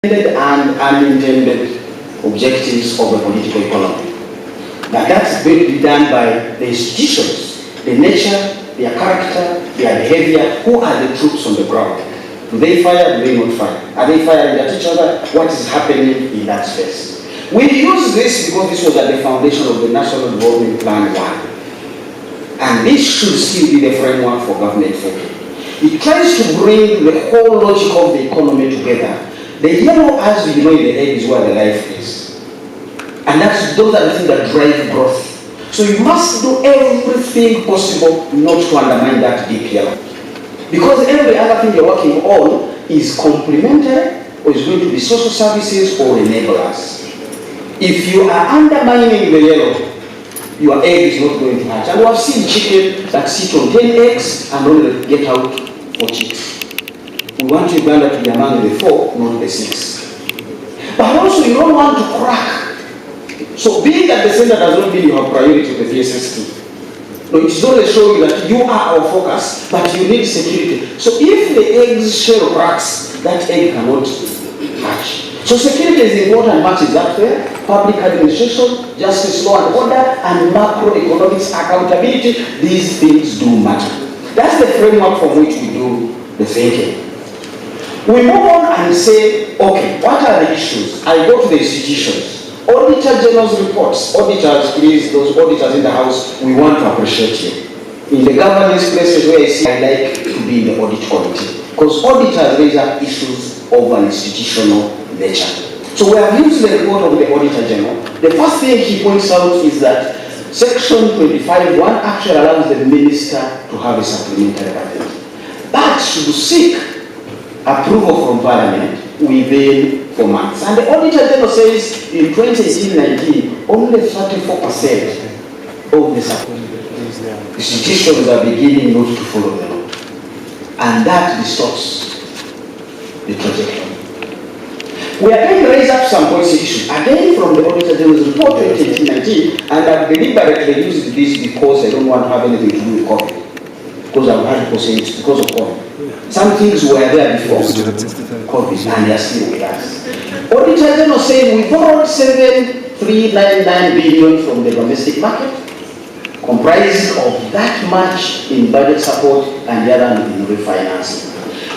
and unintended objectives of the political economy. Now that's going to be done by the institutions, the nature, their character, their behavior. Who are the troops on the ground? Do they fire? Do they not fire? Are they firing at each other? What is happening in that space? We use this because this was at the foundation of the National Development Plan 1. And this should still be the framework for government thinking. It tries to bring the whole logic of the economy together. The yellow, as you know, in the egg is where the life is. And those are the things that drive growth. So you must do everything possible not to undermine that deep yellow. Because every other thing you're working on is complementary or is going to be social services or enablers. If you are undermining the yellow, your egg is not going to hatch. And we have seen chicken that sit on 10 eggs and only get out 4 chicks. We want Uganda to be among the 4, not the 6. But also you don't want to crack. So being at the center does not mean you have priority with the VSST. No, it is only showing that you are our focus, but you need security. So if the egg shell cracks, that egg cannot hatch. So security is important, much is up there. Public administration, justice, law and order, and macroeconomics accountability, these things do matter. That's the framework from which we do the thinking. We move on and say, okay, what are the issues? I go to the institutions. Auditor General's reports. Auditors, please, those auditors in the house, we want to appreciate you. In the governance places where I see, I like to be in the audit committee. Because auditors raise up issues of an institutional nature. So we have used the report of the Auditor General. The first thing he points out is that Section 25(1) actually allows the minister to have a supplementary budget. But should seek approval from Parliament within 4 months. And the Auditor General says in 2018-19, only 34% of the institutions are beginning not to follow the law. And that distorts the trajectory. We are going to raise up some policy issues, again from the Auditor General's report 2018-19, and I've deliberately used this because I don't want to have anything to do with COVID. Because I've had people say it's because of COVID. Some things were there before COVID, and they are still with us. Auditor General said we borrowed 7,399 billion from the domestic market, comprised of that much in budget support and the other in refinancing.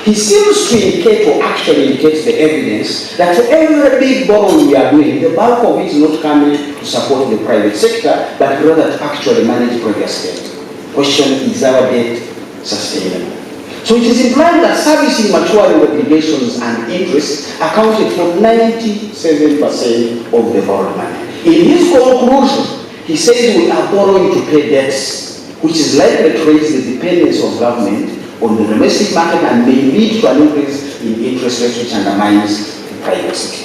He seems to indicate, or actually indicates the evidence, that for every big borrowing we are doing, the bulk of it is not coming to support the private sector, but rather to actually manage previous debt. Question, is our debt sustainable? So it is implied that servicing maturing obligations and interests accounted for 97% of the borrowed money. In his conclusion, he says we are borrowing to pay debts, which is likely to raise the dependence of government on the domestic market and may lead to an increase in interest rates which undermines the private sector.